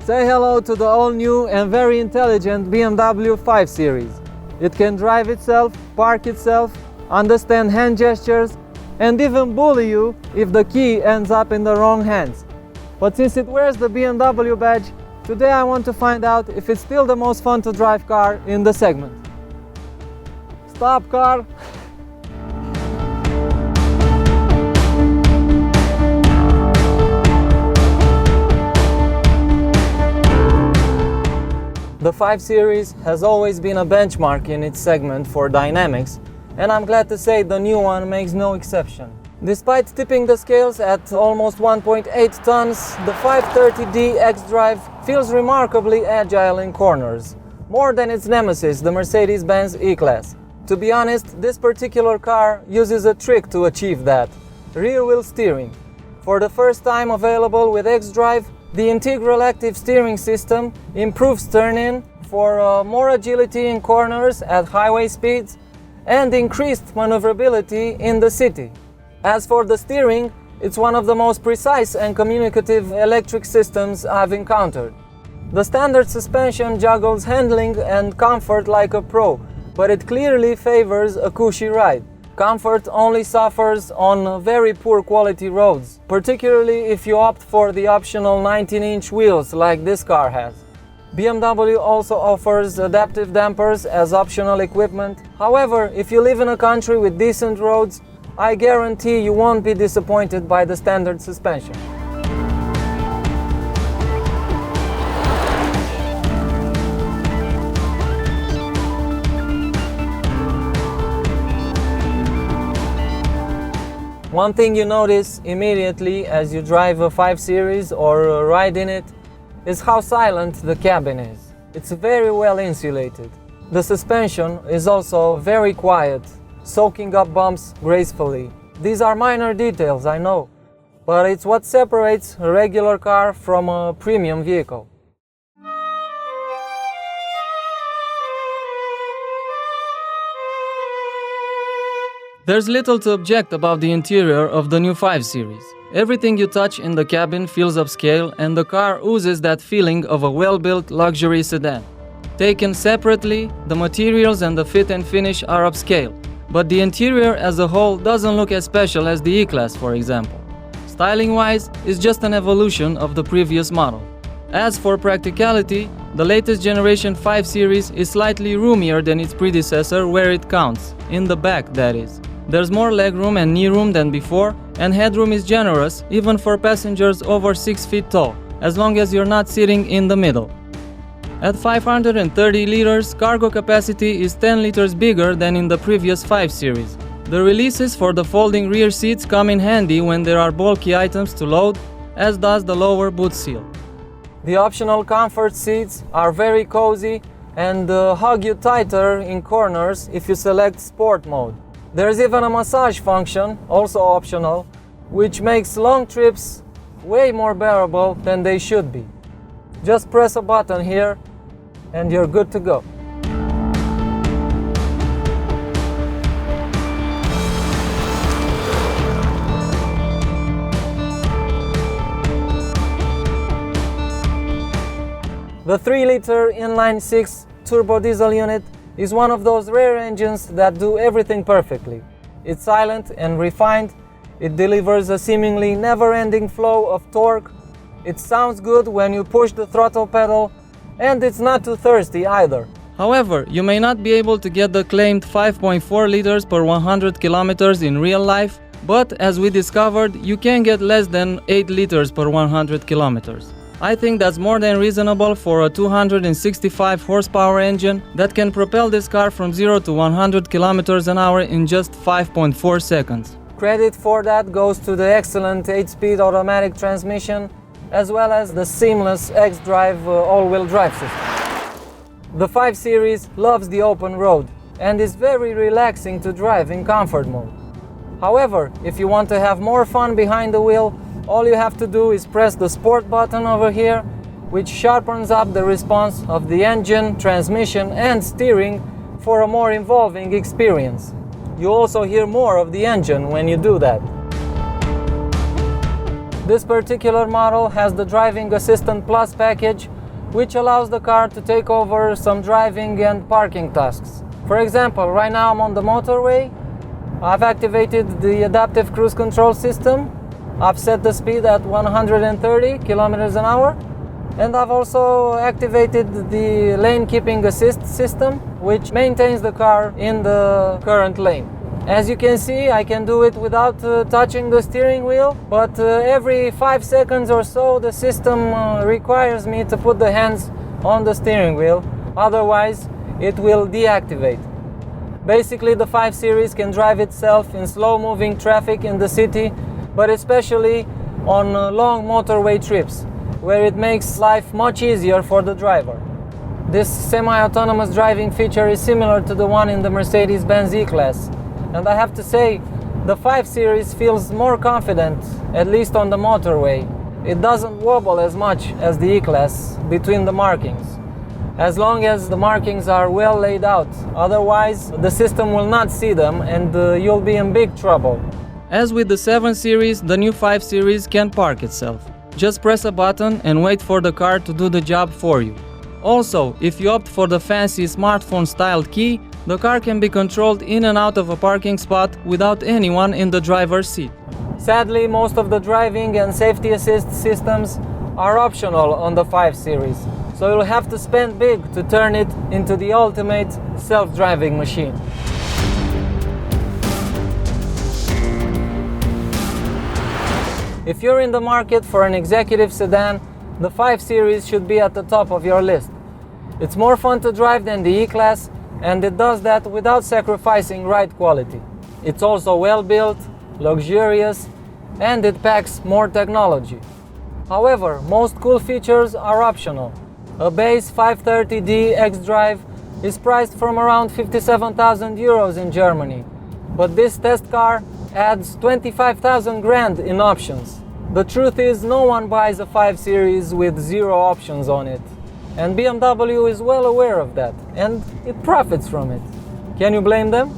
Say hello to the all-new and very intelligent BMW 5 Series. It can drive itself, park itself, understand hand gestures, and even bully you if the key ends up in the wrong hands. But since it wears the BMW badge, today I want to find out if it's still the most fun to drive car in the segment. Stop, car! The 5 Series has always been a benchmark in its segment for dynamics, and I'm glad to say the new one makes no exception. Despite tipping the scales at almost 1.8 tons, the 530D xDrive feels remarkably agile in corners, more than its nemesis, the Mercedes-Benz E-Class. To be honest, this particular car uses a trick to achieve that: rear-wheel steering. For the first time available with xDrive, the integral active steering system improves turn-in for more agility in corners at highway speeds and increased maneuverability in the city. As for the steering, it's one of the most precise and communicative electric systems I've encountered. The standard suspension juggles handling and comfort like a pro, but it clearly favors a cushy ride. Comfort only suffers on very poor quality roads, particularly if you opt for the optional 19-inch wheels like this car has. BMW also offers adaptive dampers as optional equipment. However, if you live in a country with decent roads, I guarantee you won't be disappointed by the standard suspension. One thing you notice immediately as you drive a 5 Series or ride in it is how silent the cabin is. It's very well insulated. The suspension is also very quiet, soaking up bumps gracefully. These are minor details, I know, but it's what separates a regular car from a premium vehicle. There's little to object about the interior of the new 5 Series. Everything you touch in the cabin feels upscale, and the car oozes that feeling of a well-built luxury sedan. Taken separately, the materials and the fit and finish are upscale, but the interior as a whole doesn't look as special as the E-Class, for example. Styling-wise, it's just an evolution of the previous model. As for practicality, the latest generation 5 Series is slightly roomier than its predecessor where it counts, in the back that is. There's more legroom and knee room than before, and headroom is generous even for passengers over 6 feet tall, as long as you're not sitting in the middle. At 530 liters, cargo capacity is 10 liters bigger than in the previous 5 Series. The releases for the folding rear seats come in handy when there are bulky items to load, as does the lower boot seal. The optional comfort seats are very cozy and hug you tighter in corners if you select Sport mode. There's even a massage function, also optional, which makes long trips way more bearable than they should be. Just press a button here and you're good to go. The 3-liter inline-6 turbo diesel unit is one of those rare engines that do everything perfectly. It's silent and refined, it delivers a seemingly never-ending flow of torque, it sounds good when you push the throttle pedal, and it's not too thirsty either. However, you may not be able to get the claimed 5.4 liters per 100 kilometers in real life, but as we discovered, you can get less than 8 liters per 100 kilometers. I think that's more than reasonable for a 265 horsepower engine that can propel this car from 0 to 100 kilometers an hour in just 5.4 seconds. Credit for that goes to the excellent 8-speed automatic transmission, as well as the seamless xDrive all-wheel drive system. The 5 Series loves the open road and is very relaxing to drive in comfort mode. However, if you want to have more fun behind the wheel, all you have to do is press the Sport button over here, which sharpens up the response of the engine, transmission and steering for a more involving experience. You also hear more of the engine when you do that. This particular model has the Driving Assistant Plus package, which allows the car to take over some driving and parking tasks. For example, right now I'm on the motorway. I've activated the adaptive cruise control system. I've set the speed at 130 kilometers an hour. And I've also activated the lane keeping assist system, which maintains the car in the current lane. As you can see, I can do it without touching the steering wheel, but every 5 seconds or so the system requires me to put the hands on the steering wheel, otherwise it will deactivate. Basically, the 5 Series can drive itself in slow-moving traffic in the city, but especially on long motorway trips, where it makes life much easier for the driver. This semi-autonomous driving feature is similar to the one in the Mercedes-Benz E-Class, and I have to say, the 5 Series feels more confident, at least on the motorway. It doesn't wobble as much as the E-Class between the markings, as long as the markings are well laid out. Otherwise, the system will not see them and you'll be in big trouble. As with the 7 Series, the new 5 Series can park itself. Just press a button and wait for the car to do the job for you. Also, if you opt for the fancy smartphone-styled key, the car can be controlled in and out of a parking spot without anyone in the driver's seat. Sadly, most of the driving and safety assist systems are optional on the 5 Series, so you'll have to spend big to turn it into the ultimate self-driving machine. If you're in the market for an executive sedan, the 5 Series should be at the top of your list. It's more fun to drive than the E-Class, and it does that without sacrificing ride quality. It's also well built, luxurious, and it packs more technology. However, most cool features are optional. A base 530D xDrive is priced from around 57,000 euros in Germany, but this test car adds 25,000 grand in options. The truth is, no one buys a 5 Series with 0 options on it. And BMW is well aware of that, and it profits from it. Can you blame them?